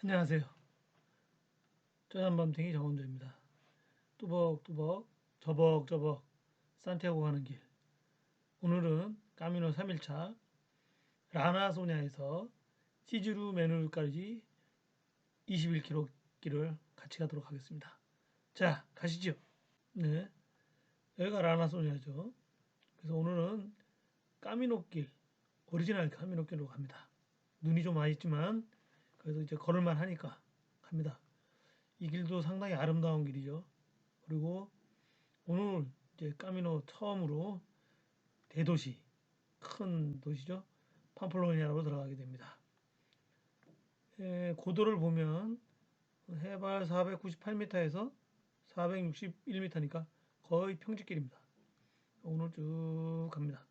안녕하세요. 짜장밤탱이 정원조입니다. 뚜벅뚜벅 저벅저벅 산티아고 가는 길. 오늘은 까미노 3일차 라나소냐에서 시즈루 메누까지 21km 길을 같이 가도록 하겠습니다. 자, 가시죠. 네, 여기가 라나소냐죠. 그래서 오늘은 까미노길, 오리지널 까미노길로 갑니다. 눈이 좀 와있지만 그래도 이제 걸을만 하니까 갑니다. 이 길도 상당히 아름다운 길이죠. 그리고 오늘 이제 까미노 처음으로 대도시, 큰 도시죠. 팜플로니아로 들어가게 됩니다. 고도를 보면 해발 498m에서 461m니까 거의 평지길입니다. 오늘 쭉 갑니다.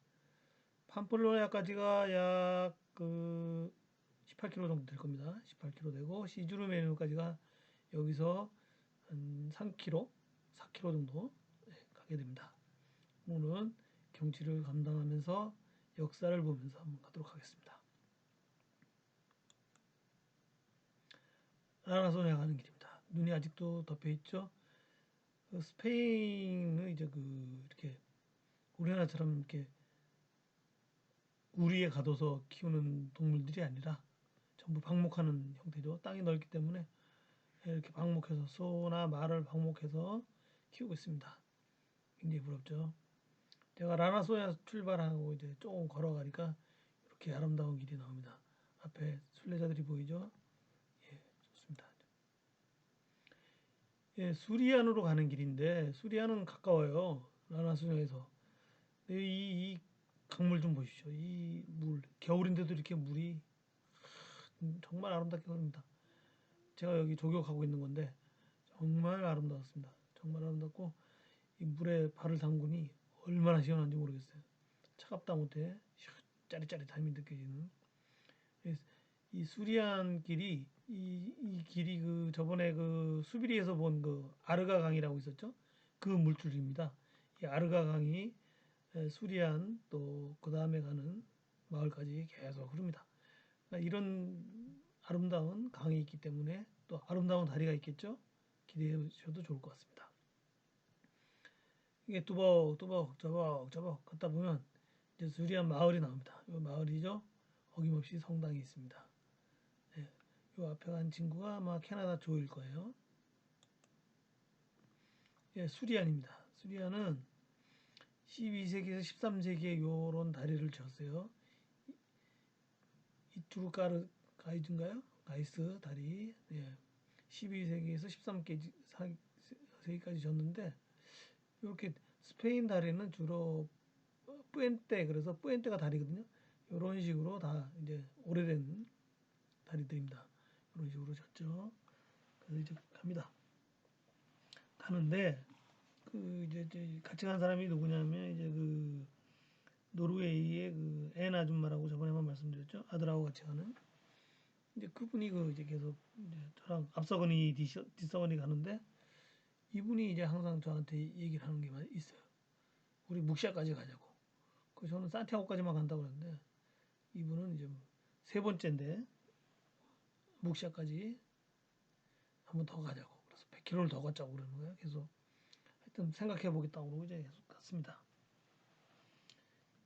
팜플로니아까지가 약 18km 정도 될 겁니다. 18km 되고 시주르메누까지가 여기서 한 3km, 4km 정도 가게 됩니다. 오늘은 경치를 감당하면서 역사를 보면서 한번 가도록 하겠습니다. 라나소냐 가는 길입니다. 눈이 아직도 덮여 있죠. 스페인은 이제 이렇게 우리나라처럼 이렇게 우리에 가둬서 키우는 동물들이 아니라 전부 방목하는 형태죠. 땅이 넓기 때문에 이렇게 방목해서 소나 말을 방목해서 키우고 있습니다. 굉장히 부럽죠. 제가 라나소냐 출발하고 이제 조금 걸어가니까 이렇게 아름다운 길이 나옵니다. 앞에 순례자들이 보이죠? 예, 좋습니다. 예, 수리안으로 가는 길인데 수리안은 가까워요. 라나소냐에서. 이 강물 좀 보십시오. 이 물, 겨울인데도 이렇게 물이 정말 아름답게 흐릅니다. 제가 여기 조격하고 있는 건데 정말 아름다웠습니다. 정말 아름답고 이 물에 발을 담그니 얼마나 시원한지 모르겠어요. 차갑다 못해 짜릿짜릿함이 느껴지는 이 수리안 길이 이 길이 저번에 수비리에서 본 아르가 강이라고 있었죠? 그 물줄기입니다. 이 아르가 강이 수리안 또 그 다음에 가는 마을까지 계속 흐릅니다. 그러니까 이런 아름다운 강이 있기 때문에 또 아름다운 다리가 있겠죠? 기대해 주셔도 좋을 것 같습니다. 이게 뚜벅뚜벅 저벅저벅 걷다 보면 이제 수리안 마을이 나옵니다. 이 마을이죠? 어김없이 성당이 있습니다. 네. 요 앞에 간 친구가 아마 캐나다 조일 거예요. 예, 수리안입니다. 수리안은 12세기에서 13세기에 요런 다리를 쳤어요. 이투르카르 가이즈인가요? 가이스 다리. 예. 12세기에서 13세기까지 졌는데 이렇게 스페인 다리는 주로 뿌엔테 그래서 뿌엔테가 다리거든요. 이런 식으로 다 이제 오래된 다리들입니다. 이런 식으로 졌죠. 그래서 이제 갑니다. 가는데 이제 같이 간 사람이 누구냐면 이제 노르웨이의 앤 아줌마라고 저번에 한번 말씀드렸죠. 아들하고 같이 가는. 이제 그분이 이제 계속 이제 저랑 앞서거니 뒷서거니 가는데 이분이 이제 항상 저한테 얘기를 하는 게 있어요. 우리 묵시아까지 가자고. 저는 산티아고까지만 간다고 그러는데 이분은 이제 세 번째인데 묵시아까지 한번 더 가자고. 그래서 100km를 더 걷자고 그러는 거예요. 그래서 하여튼 생각해 보겠다고 그러고 이제 계속 갔습니다.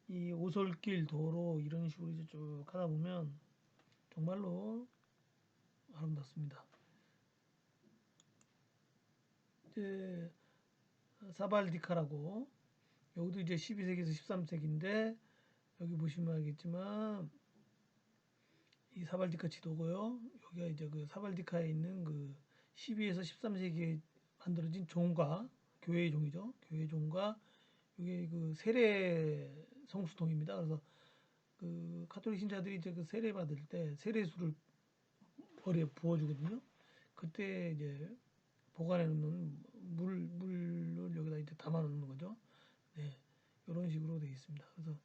이 오솔길 도로 이런 식으로 이제 쭉 가다 보면 정말로 아름답습니다. 이제 사발디카라고 여기도 이제 12세기에서 13세기인데 여기 보시면 알겠지만 이 사발디카 지도고요. 여기가 이제 사발디카에 있는 12에서 13세기에 만들어진 종가 교회의 종이죠. 교회의 종가 이게 세례 성수통입니다. 그래서 가톨릭 신자들이 이제 세례 받을 때 세례수를 머리에 부어주거든요. 그때 이제 보관해 놓는 물을 여기다 이제 담아 놓는 거죠. 네. 이런 식으로 되어 있습니다. 그래서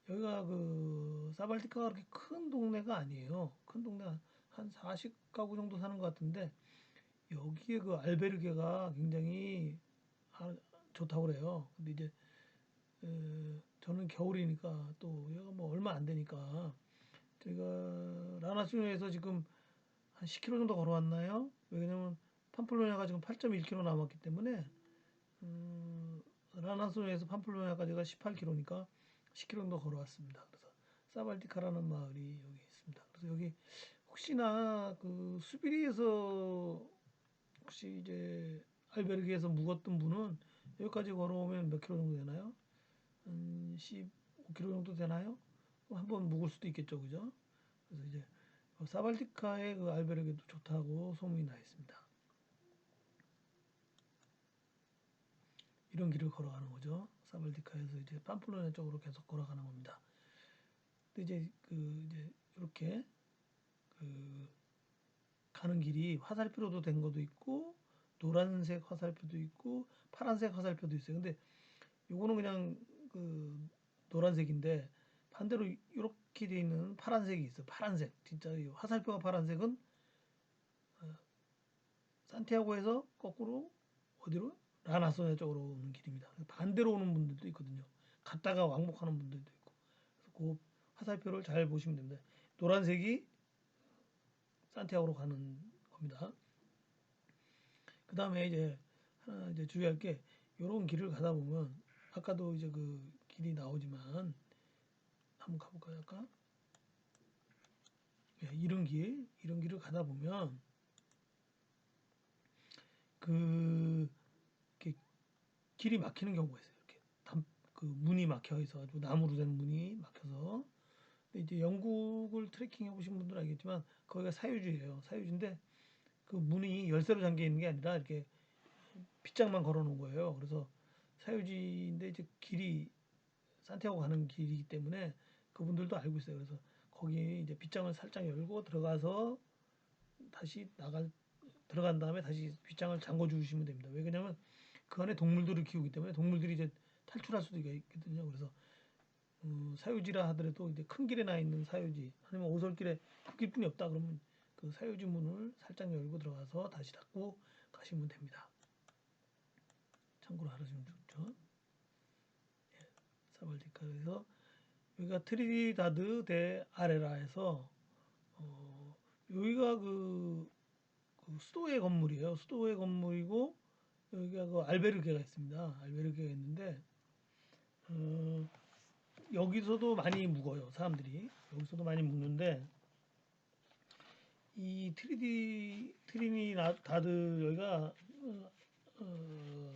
여기가 사발디카가 그렇게 큰 동네가 아니에요. 큰 동네가 한 40가구 정도 사는 것 같은데 여기에 알베르게가 굉장히 좋다고 그래요. 근데 이제 저는 겨울이니까 또 여기가 뭐 얼마 안 되니까 저희가 라나스에서 지금 한 10km 정도 걸어왔나요? 왜냐면 팜플로냐가 지금 8.1km 남았기 때문에 라나소에서 팜플로냐까지가 18km니까 10km 정도 걸어왔습니다. 그래서 사발디카라는 마을이 여기 있습니다. 그래서 여기 혹시나 그 수비리에서 혹시 이제 알베르게에서 묵었던 분은 여기까지 걸어오면 몇 킬로 정도 되나요? 한 15km 정도 되나요? 한번 묵을 수도 있겠죠, 그죠? 그래서 이제 사발디카의 그 알베르게도 좋다고 소문이 나 있습니다. 이런 길을 걸어가는 거죠. 사발디카에서 이제 팜플로냐 쪽으로 계속 걸어가는 겁니다. 근데 이제 이렇게 그 가는 길이 화살표로 된 것도 있고 노란색 화살표도 있고 파란색 화살표도 있어요. 근데 요거는 그냥 그 노란색인데 반대로 이렇게 돼 있는 파란색이 있어요. 파란색. 진짜 이 화살표가 파란색은 산티아고에서 거꾸로 어디로? 라나소냐 쪽으로 오는 길입니다. 반대로 오는 분들도 있거든요. 갔다가 왕복하는 분들도 있고. 그래서 그 화살표를 잘 보시면 됩니다. 노란색이 산티아고로 가는 겁니다. 그 다음에 이제 하나 이제 주의할 게 이런 길을 가다 보면 아까도 이제 그 길이 나오지만 한번 가볼까요? 아까 이런 길을 가다 보면 그 이렇게 길이 막히는 경우가 있어요. 이렇게 그 문이 막혀 있어가지고 나무로 된 문이 막혀서. 근데 이제 영국을 트레킹 해보신 분들은 알겠지만 거기가 사유지예요. 사유지인데 그 문이 열쇠로 잠겨 있는 게 아니라 이렇게 빗장만 걸어 놓은 거예요. 그래서 사유지인데 이제 길이 산티아고 가는 길이기 때문에 그분들도 알고 있어요. 그래서 거기 이제 빗장을 살짝 열고 들어가서 다시 들어간 다음에 다시 빗장을 잠궈 주시면 됩니다. 왜 그러냐면 그 안에 동물들을 키우기 때문에 동물들이 이제 탈출할 수도 있거든요. 그래서 사유지라 하더라도 이제 큰 길에 나 있는 사유지 아니면 오솔길에 그 길뿐이 없다 그러면 그 사유지 문을 살짝 열고 들어가서 다시 닫고 가시면 됩니다. 참고로 알아주면 좋죠. 사발디카에서 여기가 트리니다드 대 아레라에서 여기가 그 수도의 건물이에요. 수도의 건물이고 여기가 그 알베르게가 있습니다. 알베르게가 있는데 어, 여기서도 많이 묵어요. 사람들이 여기서도 많이 묵는데 이 트리니다드 여기가 어,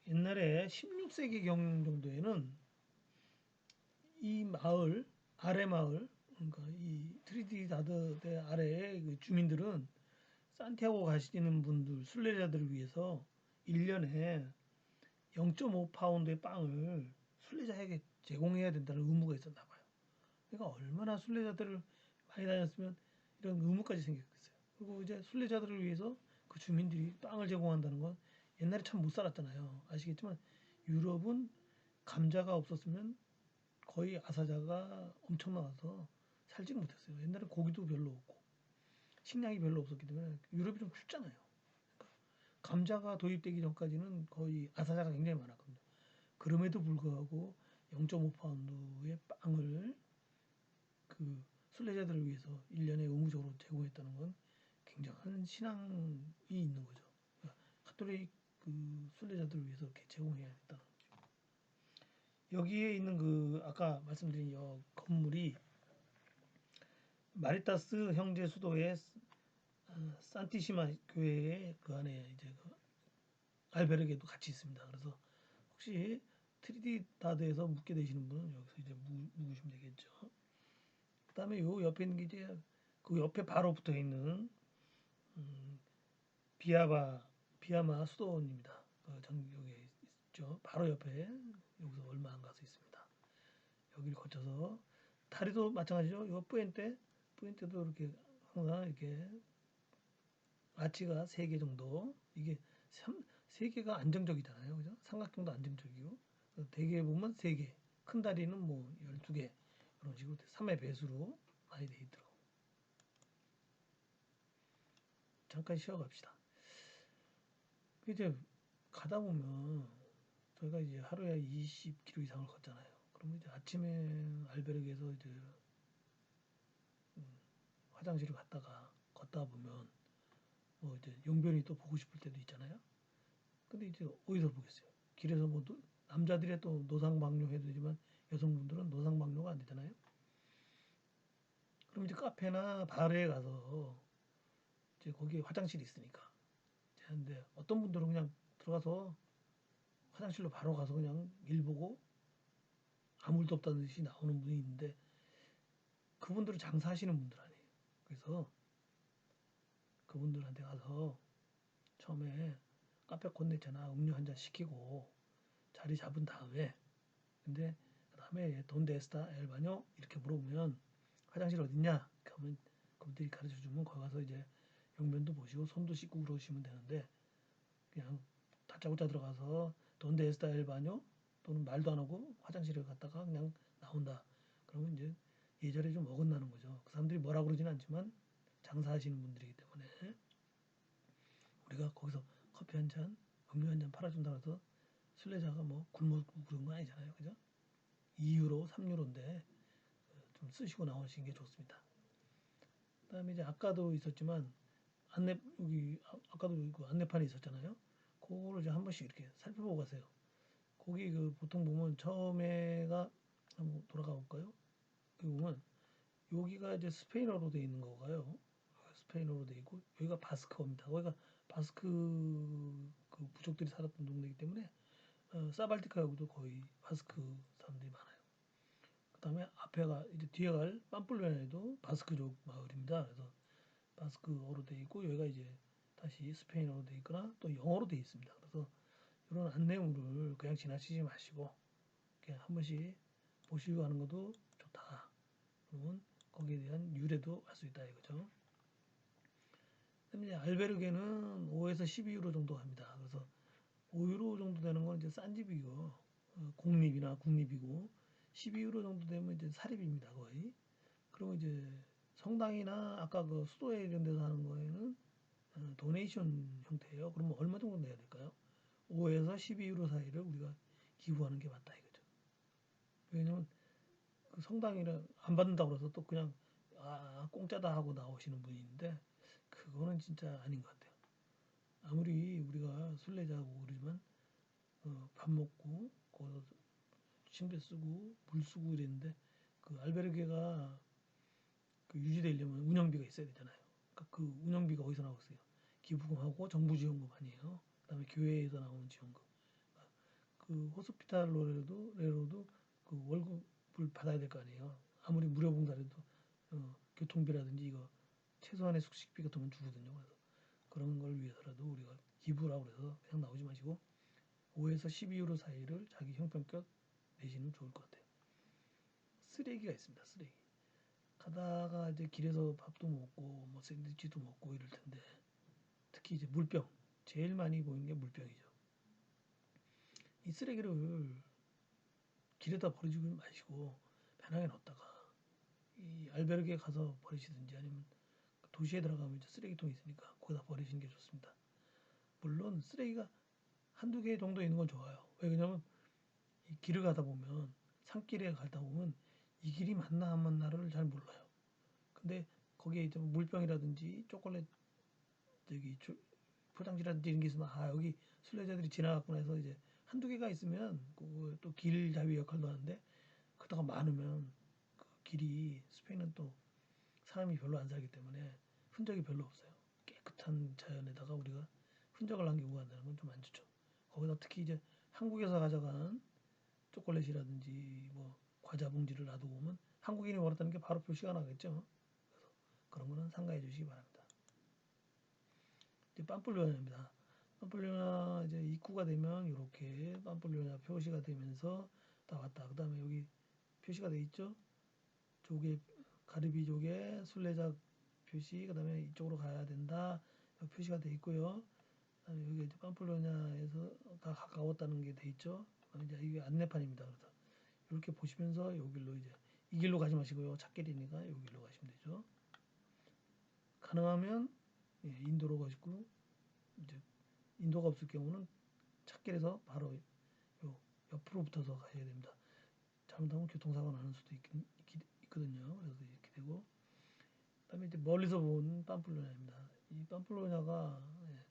옛날에 16세기경 정도에는 이 마을 아래 마을 그러니까 이 트리니다드 대 아래의 그 주민들은 산티아고 가시는 분들 순례자들을 위해서 1년에 0.5파운드의 빵을 순례자에게 제공해야 된다는 의무가 있었나 봐요. 그러니까 얼마나 순례자들을 많이 다녔으면 이런 의무까지 생겼겠어요. 그리고 이제 순례자들을 위해서 그 주민들이 빵을 제공한다는 건 옛날에 참 못 살았잖아요. 아시겠지만 유럽은 감자가 없었으면 거의 아사자가 엄청 나와서 살지 못했어요. 옛날에 고기도 별로 없고 식량이 별로 없었기 때문에 유럽이 좀 춥잖아요. 그러니까 감자가 도입되기 전까지는 거의 아사자가 굉장히 많았거든요. 그럼에도 불구하고 0.5파운드의 빵을 그 순례자들을 위해서 1년에 의무적으로 제공했다는 건 굉장한 신앙이 있는 거죠. 그러니까 가톨릭 그 순례자들을 위해서 이렇게 제공해야겠다는 거죠. 여기에 있는 그 아까 말씀드린 이 건물이 마리타스 형제 수도의 산티시마 교회의 그 안에 이제 그 알베르게도 같이 있습니다. 그래서 혹시 트리니다드에서 묵게 되시는 분은 여기서 이제 묵으시면 되겠죠. 그다음에 요 옆에 있는 게 이제 그 옆에 바로 붙어 있는 비아바 비아마 수도원입니다. 여기 있죠. 바로 옆에 여기서 얼마 안 가서 있습니다. 여기를 거쳐서 다리도 마찬가지죠. 요 뿌엔테도 이렇게 항상 이렇게 아치가 3개 정도 이게 3개가 안정적이잖아요. 그죠? 삼각형도 안정적이고 대개 보면 3개 큰 다리는 뭐 12개 이런 식으로 3의 배수로 많이 돼 있더라고요. 잠깐 쉬어갑시다. 이제 가다 보면 저희가 이제 하루에 20km 이상을 걷잖아요. 그러면 이제 아침에 알베르게에서 이제 화장실을 갔다가 걷다 보면 뭐 이제 용변이 또 보고 싶을 때도 있잖아요. 근데 이제 어디서 보겠어요? 길에서 뭐 남자들의 또 노상방뇨 해도 되지만 여성분들은 노상방뇨가 안 되잖아요. 그럼 이제 카페나 바르에 가서 이제 거기에 화장실이 있으니까. 근데 어떤 분들은 그냥 들어가서 화장실로 바로 가서 그냥 일 보고 아무 일도 없다는 듯이 나오는 분이 있는데 그분들은 장사하시는 분들 아니에요. 그래서 그분들한테 가서 처음에 카페 콘네처나 음료 한 잔 시키고 자리 잡은 다음에 근데 그다음에 돈데 에스타 엘 바뇨 이렇게 물어보면 화장실 어딨냐? 그러면 그분들이 가르쳐 주면 거기 가서 이제 용변도 보시고 손도 씻고 그러시면 되는데 그냥 다짜고짜 들어가서 돈데 에스타 엘 바뇨 또는 말도 안 하고 화장실에 갔다가 그냥 나온다. 그러면 이제 예절에 좀 어긋나는 거죠. 그 사람들이 뭐라 그러지는 않지만 장사하시는 분들이기 때문에 우리가 거기서 커피 한 잔, 음료 한 잔 팔아준다고 해서 순례자가 뭐 굶고 그런 거 아니잖아요. 그죠? 2유로, 3유로인데 좀 쓰시고 나오시는 게 좋습니다. 그다음에 이제 아까도 있었지만 안내 여기 아까도 그 안내판이 있었잖아요. 그거를 이제 한 번씩 이렇게 살펴보고 가세요. 거기 그 보통 보면 처음에가 한번 돌아가 볼까요? 여기 보면 여기가 이제 스페인어로 돼 있는 거가요. 스페인어로 돼 있고 여기가 바스크어입니다. 거기가 바스크 그 부족들이 살았던 동네이기 때문에 사발티카 여기도 거의 바스크 사람들이 많아요. 그다음에 앞에가 이제 뒤에 갈 빰플리아에도 바스크족 마을입니다. 그래서 바스크어로 돼 있고 여기가 이제 다시 스페인어로 돼 있거나 또 영어로 돼 있습니다. 그래서 이런 안내물을 그냥 지나치지 마시고 그냥 한 번씩 보시고 하는 것도 좋다. 그러면 거기에 대한 유래도 알 수 있다 이거죠. 그다음에 이제 알베르게는 5에서 12유로 정도 합니다. 그래서 5유로 정도 되는 건 이제 싼 집이고 공립이나 국립이고 12유로 정도 되면 이제 사립입니다 거의. 그리고 이제 성당이나 아까 그 수도에 이런 데서 하는 거에는 도네이션 형태예요. 그러면 얼마 정도 내야 될까요? 5에서 12유로 사이를 우리가 기부하는 게 맞다 이거죠. 왜냐면 그 성당이라 안 받는다고 해서 또 그냥 공짜다 하고 나오시는 분이 있는데 그거는 진짜 아닌 것 같아요. 아무리 우리가 순례자고 그러지만 밥 먹고 거기서 침대 쓰고 물 쓰고 이랬는데 그 알베르게가 그 유지되려면 운영비가 있어야 되잖아요. 그러니까 그 운영비가 어디서 나오겠어요? 기부금하고 정부 지원금 아니에요. 그다음에 교회에서 나오는 지원금. 그 호스피탈로도 그 월급을 받아야 될 거 아니에요. 아무리 무료 봉사라도 교통비라든지 이거 최소한의 숙식비 같은 건 주거든요. 그래서 그런 걸 위해서라도 우리가 기부라고 해서 그냥 나오지 마시고 5에서 12유로 사이를 자기 형편껏 내시면 좋을 것 같아요. 쓰레기가 있습니다. 쓰레기. 가다가 이제 길에서 밥도 먹고 뭐 샌드위치도 먹고 이럴 텐데 특히 이제 물병 제일 많이 보이는 게 물병이죠. 이 쓰레기를 길에다 버리지 마시고 편하게 놨다가 이 알베르게 가서 버리시든지 아니면 도시에 들어가면 이제 쓰레기통이 있으니까 거기다 버리시는 게 좋습니다. 물론 쓰레기가 한두 개 정도 있는 건 좋아요. 왜냐면 이 길을 가다 보면 산길에 가다 보면 이 길이 맞나 안 맞나를 잘 몰라요. 근데 거기에 이제 물병이라든지 초콜릿 저기 포장지라든지 이런 게 있으면 여기 순례자들이 지나갔구나 해서 이제 한두 개가 있으면 그 또 길잡이 역할도 하는데 그러다가 많으면 그 길이 스페인은 또 사람이 별로 안 살기 때문에 흔적이 별로 없어요. 깨끗한 자연에다가 우리가 흔적을 남기고 간다는 건 좀 안 좋죠. 거기다 특히 이제 한국에서 가져간 초콜릿이라든지 뭐 과자 봉지를 놔두고 오면 한국인이 버렸다는 게 바로 표시가 나겠죠. 그래서 그런 거는 삼가해 주시기 바랍니다. 이제 빰플리오냐입니다. 빰플리오냐 이제 입구가 되면 이렇게 빰플리오냐 표시가 되면서 다 왔다. 그다음에 여기 표시가 돼 있죠. 조개 가리비조개 순례자 표시 그다음에 이쪽으로 가야 된다. 표시가 돼 있고요. 그다음에 여기 이제 빰플리오냐에서가 가까웠다는 게 돼 있죠. 이제 이게 안내판입니다. 그래서 이렇게 보시면서 여기로 이제 이 길로 가지 마시고요. 찾길이니까 여기로 가시면 되죠. 가능하면 인도로 가시고 이제 인도가 없을 경우는 찾길에서 바로 요 옆으로 붙어서 가셔야 됩니다. 잘못하면 교통사고 나는 수도 있거든요. 그래서 이렇게 되고 그다음에 이제 멀리서 본 팜플로냐입니다. 이 팜플로냐가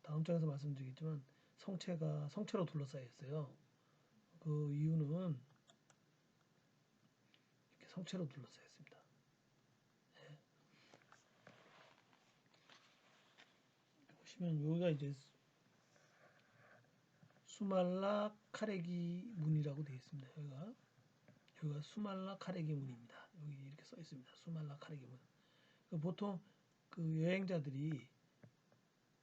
다음 장에서 말씀드리겠지만 성체로 둘러싸여 있어요. 그 이유는 이렇게 성체로 둘러싸여 있습니다. 보시면 여기가 이제 수말라 카레기 문이라고 되어 있습니다. 여기가 수말라 카레기 문입니다. 여기 이렇게 써 있습니다. 수말라 카레기 문. 보통 그 여행자들이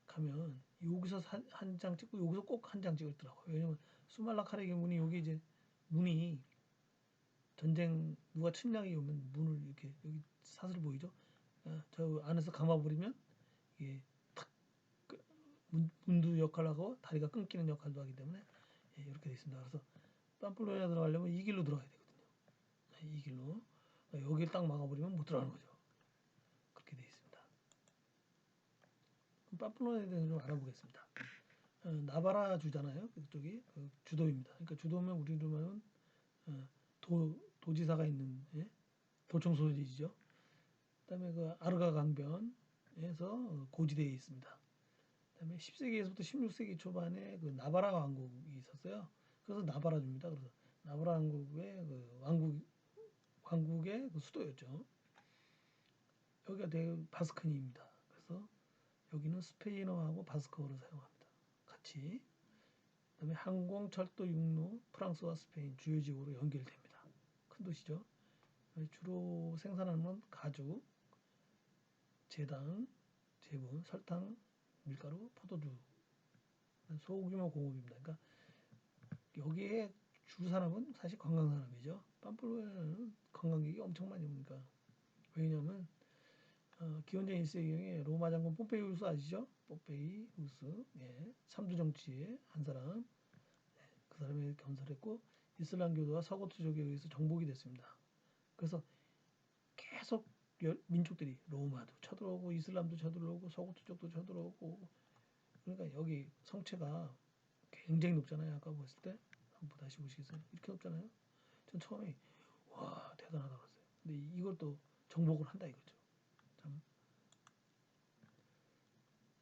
가면 여기서 한 장 찍고 여기서 꼭 한 장 찍었더라고요. 왜냐면 수말라 카레기 문이 여기 이제 문이 전쟁 누가 침략이 오면 문을 이렇게 여기 사슬 보이죠? 저 안에서 감아버리면 이게 탁 문도 역할을 하고 다리가 끊기는 역할도 하기 때문에 이렇게 되어 있습니다. 그래서 팜플로냐 들어가려면 이 길로 들어가야 되거든요. 이 길로 여기를 딱 막아버리면 못 들어가는 거죠. 그렇게 되어 있습니다. 그럼 팜플로냐에 대해서 좀 알아보겠습니다. 나바라 주잖아요. 그쪽이 주도입니다. 그러니까 주도면 우리로 말하면 도지사가 있는 도청 소재지죠. 그다음에 그 아르가 강변에서 고지대에 있습니다. 그다음에 10세기에서부터 16세기 초반에 그 나바라 왕국이 있었어요. 그래서 나바라주입니다. 그래서 나바라 왕국의 그 왕국의 그 수도였죠. 여기가 바스크니입니다. 그래서 여기는 스페인어하고 바스크어를 사용합니다. 같이. 그다음에 항공, 철도, 육로, 프랑스와 스페인 주요 지역으로 연결됩니다. 큰 도시죠. 주로 생산하는 건 가죽, 제당, 제분, 설탕, 밀가루, 포도주, 소규모 공업입니다. 그러니까 여기에 주 산업은 사실 관광 산업이죠. 팜플로야는 관광객이 엄청 많이 오니까. 왜냐하면 기원전 1세기경에 로마 장군 폼페이우스 아시죠? 폼페이우스, 삼두 정치의 한 사람, 그 사람이 건설했고 이슬람교도와 서고트족에 의해서 정복이 됐습니다. 그래서 계속 민족들이 로마도 쳐들어오고 이슬람도 쳐들어오고 서고트족도 쳐들어오고 그러니까 여기 성체가 굉장히 높잖아요. 아까 보았을 때 한번 다시 보시겠어요? 이렇게 높잖아요. 전 처음에 와 대단하다 그랬어요. 근데 이걸 또 정복을 한다 이거죠. 참.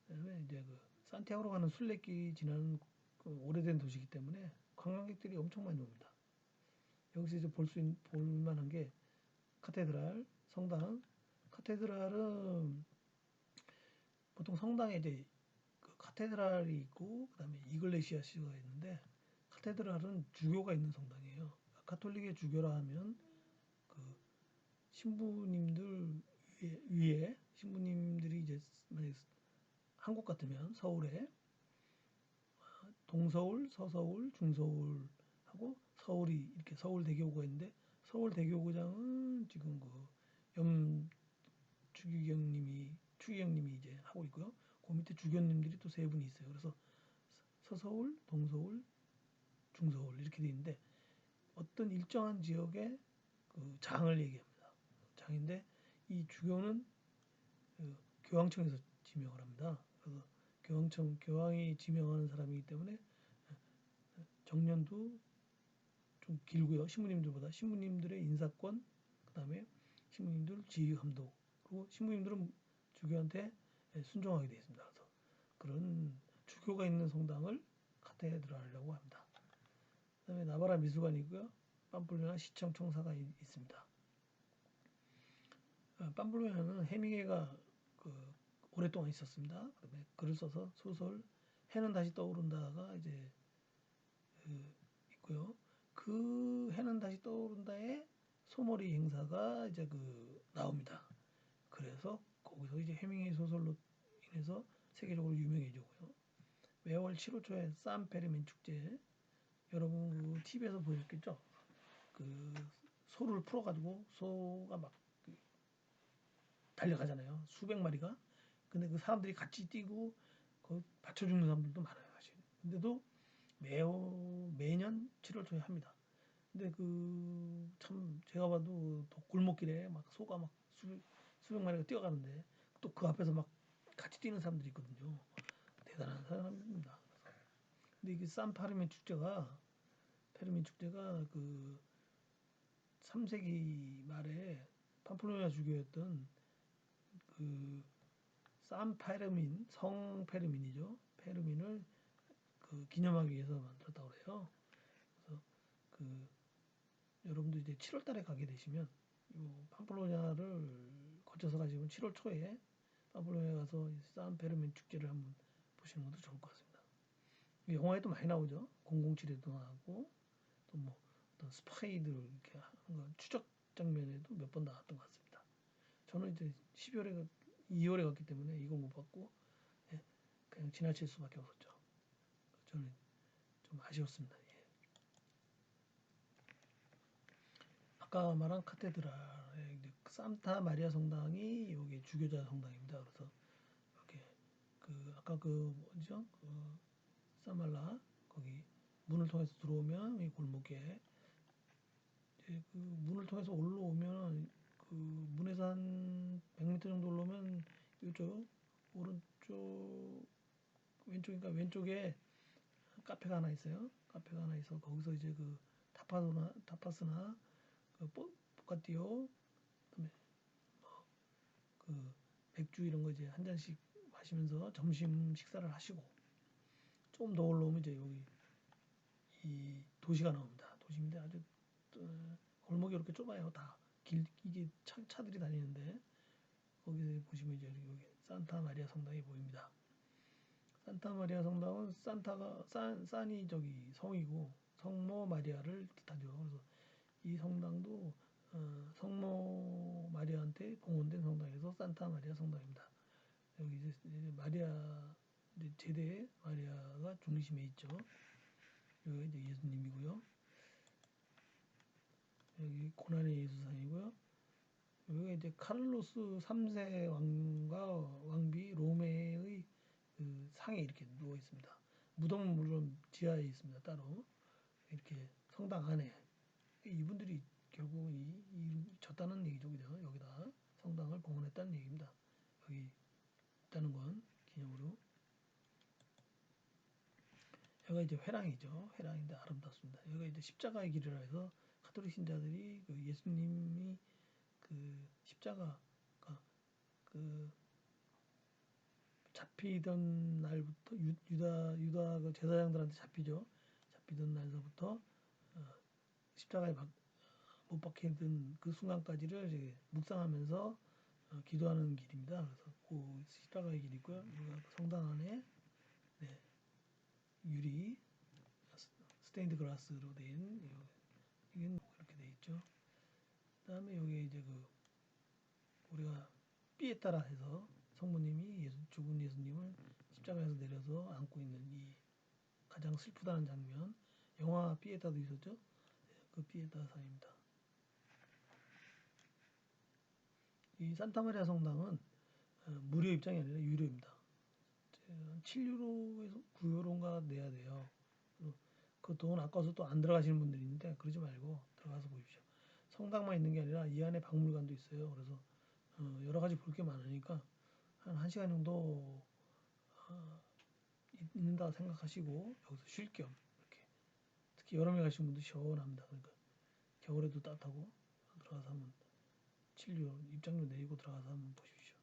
그다음에 이제 그 산티아고로 가는 순례길 지나는 그 오래된 도시이기 때문에 관광객들이 엄청 많이 옵니다. 여기서 이제 볼 만한 게 카테드랄, 성당. 카테드랄은 보통 성당에 이제 그 카테드랄이 있고 그다음에 이글레시아스가 있는데 카테드랄은 주교가 있는 성당이에요. 가톨릭의 주교라 하면 그 신부님들 위에 신부님들이 이제 만약 한국 같으면 서울에 동서울, 서서울, 중서울하고 서울이 이렇게 서울대교구가 있는데 서울대교구장은 지금 그 추기경님이 이제 하고 있고요. 그 밑에 주교님들이 또 세 분이 있어요. 그래서 서서울, 동서울, 중서울 이렇게 돼 있는데 어떤 일정한 지역의 그 장을 얘기합니다. 장인데 이 주교는 그 교황청에서 지명을 합니다. 그래서 교황이 지명하는 사람이기 때문에 정년도 좀 길고요. 신부님들의 인사권, 그다음에 신부님들 지휘 감독, 그리고 신부님들은 주교한테 순종하게 되어 있습니다. 그래서 그런 주교가 있는 성당을 카테드랄이라고 합니다. 그다음에 나바라 미술관이고요. 팜플로나 시청 청사가 있습니다. 팜플로나는 해밍웨이가 그 오랫동안 있었습니다. 그다음에 글을 써서 소설 해는 다시 떠오른다가 이제 있고요. 그 해는 다시 떠오른다에 소머리 행사가 이제 나옵니다. 그래서 거기서 이제 해밍웨이 소설로 인해서 세계적으로 유명해지고요. 매월 7월 초에 산페르민 축제 여러분 그 TV에서 보셨겠죠? 그 소를 풀어가지고 소가 막 달려가잖아요. 수백 마리가. 근데 그 사람들이 같이 뛰고 그 받쳐 죽는 사람들도 많아요, 사실. 근데도 매년 7월 초에 합니다. 근데 그 참 제가 봐도 골목길에 막 소가 막 수백 마리가 뛰어가는데 또 그 앞에서 막 같이 뛰는 사람들이 있거든요. 대단한 사람입니다. 근데 이게 페르민 축제가 그 3세기 말에 팜플로냐 주교였던 그 산페르민, 성페르민이죠. 페르민을 그 기념하기 위해서 만들었다고 그래요. 그래서 그 여러분도 이제 7월 달에 가게 되시면 요 팜플로냐를 거쳐서 가시면 7월 초에 팜플로냐에 가서 산페르민 축제를 한번 보시는 것도 좋을 것 같습니다. 영화에도 많이 나오죠. 007에도 나오고 또 뭐 어떤 스파이들 이렇게 하는 거 추적 장면에도 몇 번 나왔던 것 같습니다. 저는 이제 12월에 2월에 갔기 때문에 이걸 못 봤고 예, 그냥 지나칠 수밖에 없었죠. 저는 좀 아쉬웠습니다. 예. 아까 말한 카테드랄의 이제 산타 마리아 성당이 여기 주교자 성당입니다. 그래서 이렇게 그 아까 그 뭐죠? 그 사말라 거기 문을 통해서 들어오면 이 골목에 이제 그 문을 통해서 올라오면 그 문에서 한 100m 정도 올라오면 이쪽 오른쪽 왼쪽인가 왼쪽에 카페가 하나 있어요. 카페가 하나 있어 거기서 이제 그 타파스나 그 포카티오 그다음에 그 맥주 이런 거 이제 한 잔씩 마시면서 점심 식사를 하시고 조금 더 올라오면 이제 여기 이 도시가 나옵니다. 도시인데 아주 골목이 이렇게 좁아요. 다 길 이게 차들이 다니는데 거기서 보시면 이제 여기 산타 마리아 성당이 보입니다. 산타 마리아 성당은 산타가 산이 저기 성이고 성모 마리아를 뜻하죠. 그래서 이 성당도 성모 마리아한테 봉헌된 성당에서 산타 마리아 성당입니다. 여기 이제 마리아 이제 제대 마리아가 중심에 있죠. 여기 이제 예수님이고요. 여기 고난의 예수상이고요. 여기가 이제 카를로스 3세 왕과 왕비 로메의 그 상에 이렇게 누워 있습니다. 무덤은 물론 지하에 있습니다. 따로 이렇게 성당 안에 이분들이 결국 이 졌다는 얘기죠, 그죠? 여기다 성당을 봉헌했다는 얘기입니다. 여기 있다는 건 기념으로. 여기가 이제 회랑이죠. 회랑인데 아름답습니다. 여기가 이제 십자가의 길이라 해서 가톨릭 신자들이 그 예수님이 그 십자가가 그 잡히던 날부터 유다 그 제사장들한테 잡히죠. 잡히던 날서부터 십자가에 못 박히던 그 순간까지를 이제 묵상하면서 기도하는 길입니다. 그래서 그 십자가의 길이고요. 여기가 성당 안에 네, 유리 스테인드 글라스로 된 이게 이렇게 돼 있죠. 그다음에 여기 이제 그 우리가 피에타라 해서 성모님이 죽은 예수님을 십자가에서 내려서 안고 있는 이 가장 슬프다는 장면. 영화 피에타도 있었죠. 그 피에타상입니다. 이 산타마리아 성당은 무료 입장이 아니라 유료입니다. 7유로에서 9유로인가 내야 돼요. 그 돈 아까워서 또 안 들어가시는 분들이 있는데 그러지 말고 들어가서 보십시오. 성당만 있는 게 아니라 이 안에 박물관도 있어요. 그래서 여러 가지 볼 게 많으니까 한 1시간 정도 있는다 생각하시고 여기서 쉴 겸 이렇게 특히 여름에 가시는 분들 시원합니다. 그러니까 겨울에도 따뜻하고 들어가서 한번 7유 입장료 내고 들어가서 한번 보십시오.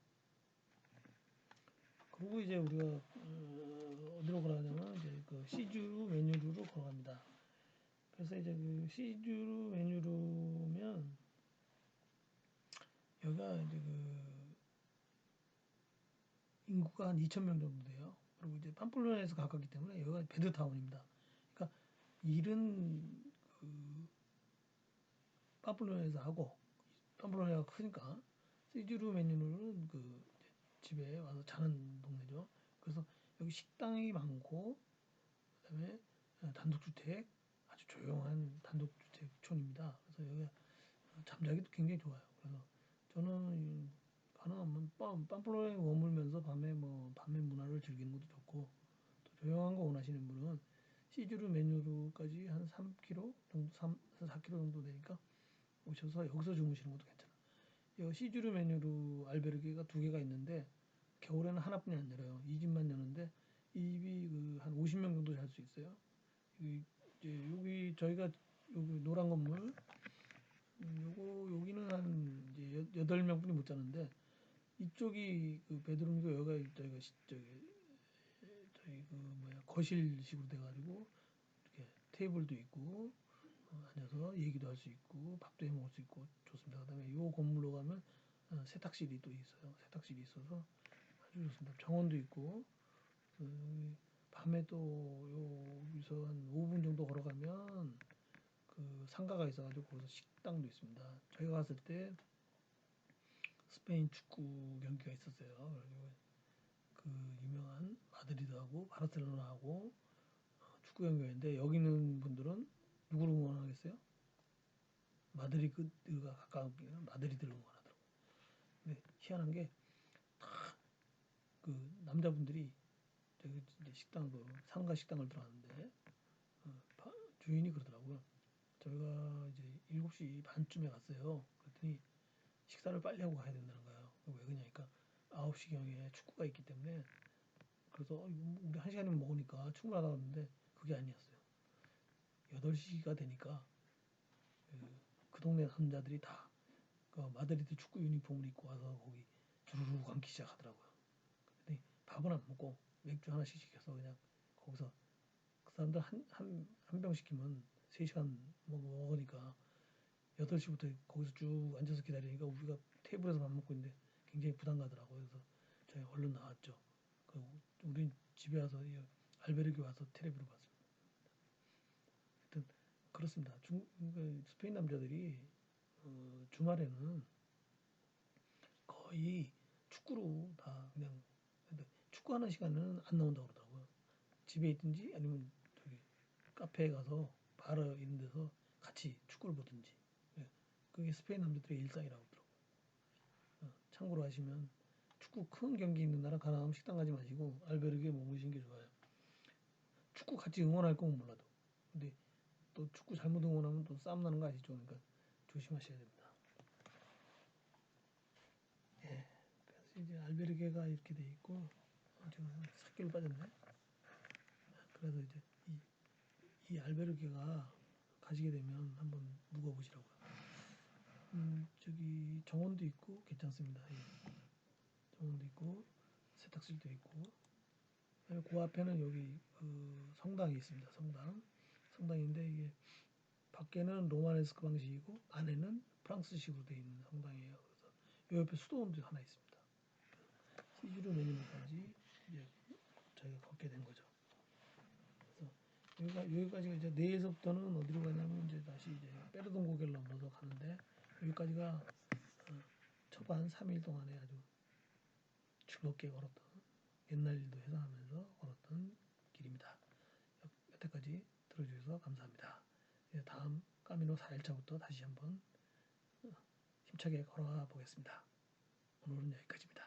그리고 이제 우리가 어디로 걸어가냐면 이제 그 시주루 메뉴루로 걸어갑니다. 그래서 이제 그 시주루 메뉴루면 여기가 이제 그 인구가 한 2,000명 정도 돼요. 그리고 이제 팜플로나에서 가깝기 때문에 여기가 베드타운입니다. 그러니까 일은 그 팜플로나에서 하고 팜플로나가 크니까 시주루 메뉴루는 그 집에 와서 자는 동네죠. 그래서 여기 식당이 많고 그다음에 단독주택 아주 조용한 단독주택촌입니다. 그래서 여기 잠자기도 굉장히 좋아요. 그래서 저는 가능하면 팜플로나에 머물면서 밤에 문화를 즐기는 것도 좋고 또 조용한 거 원하시는 분은 시주르 메뉴로까지 한 3km 정도 4km 정도 되니까 오셔서 여기서 주무시는 것도 괜찮아요. 이 시주르 메뉴로 알베르게가 두 개가 있는데 겨울에는 하나뿐이 안 열어요. 이 집만 여는데 이 집이 그 한 50명 정도 잘 수 있어요. 여기 저희가 여기 노란 건물 여기는 한 이제 8명뿐이 못 자는데 이쪽이 그 베드룸이고 여기가 저희 그 뭐야 거실식으로 돼가지고 이렇게 테이블도 있고 앉아서 얘기도 할 수 있고 밥도 해 먹을 수 있고 좋습니다. 그다음에 요 건물로 가면 세탁실이 또 있어요. 세탁실이 있어서 아주 좋습니다. 정원도 있고 밤에 또 여기서 한 5분 정도 걸어가면 그 상가가 있어가지고 거기서 식당도 있습니다. 저희가 갔을 때 스페인 축구 경기가 있었어요. 그래가지고 그 유명한 마드리드하고 바르셀로나하고 축구 경기였는데 여기 있는 분들은 누구를 응원하겠어요? 마드리드가 가까운 마드리드를 응원하더라고요. 근데 희한한 게 그 남자분들이 저기 이제 식당도 상가 식당을 들어갔는데 주인이 그러더라고요. 저희가 이제 7시 반쯤에 갔어요. 그랬더니 식사를 빨리 하고 가야 된다는 거예요. 왜 그러냐니까 9시경에 축구가 있기 때문에 그래서 우리 1시간이면 먹으니까 충분하다고 했는데 그게 아니었어요. 8시가 되니까 그 동네 남자들이 다 그 마드리드 축구 유니폼을 입고 와서 거기 주르르 감기 시작하더라고요. 그랬더니 밥은 안 먹고 맥주 하나씩 시켜서 그냥 거기서 그 사람들 한 병 시키면 3시간 먹으니까 8시부터 거기서 쭉 앉아서 기다리니까 우리가 테이블에서 밥 먹고 있는데 굉장히 부담 가더라고요. 그래서 저희 얼른 나왔죠. 그리고 우린 집에 와서 알베르게 와서 텔레비를 봤습니다. 하여튼 그렇습니다. 스페인 남자들이 주말에는 거의 축구로 다 그냥 축구하는 시간은 안 나온다고 그러더라고요. 집에 있든지 아니면 저기 카페에 가서 바르 이런 데서 같이 축구를 보든지 그게 스페인 남자들의 일상이라고 하더라고요. 참고로 하시면 축구 큰 경기 있는 나라 가나면 식당 가지 마시고 알베르기에 머무시는 게 좋아요. 축구 같이 응원할 거면 몰라도. 근데 또 축구 잘못 응원하면 또 싸움 나는 거 아시죠? 그러니까 조심하셔야 됩니다. 예. 그래서 이제 알베르게가 이렇게 돼 있고 지금 삭기로 빠졌네. 그래서 이제 이 알베르게가 가시게 되면 한번 묵어보시라고요. 저기 정원도 있고 괜찮습니다. 예. 정원도 있고 세탁실도 있고 그 앞에는 여기 그 성당이 있습니다. 성당인데 이게 밖에는 로마네스크 방식이고 안에는 프랑스식으로 되어 있는 성당이에요. 그래서 이 옆에 수도원도 하나 있습니다. 시주로 내년까지 이제 저희가 걷게 된 거죠. 그래서 여기까지가 이제 내일서부터는 어디로 가냐면 이제 다시 이제 페르동 고개를 넘어서 가는데 여기까지가 초반 3일 동안에 아주 즐겁게 걸었던 옛날 일도 회상하면서 걸었던 길입니다. 여태까지 들어주셔서 감사합니다. 다음 까미노 4일차부터 다시 한번 힘차게 걸어가 보겠습니다. 오늘은 여기까지입니다.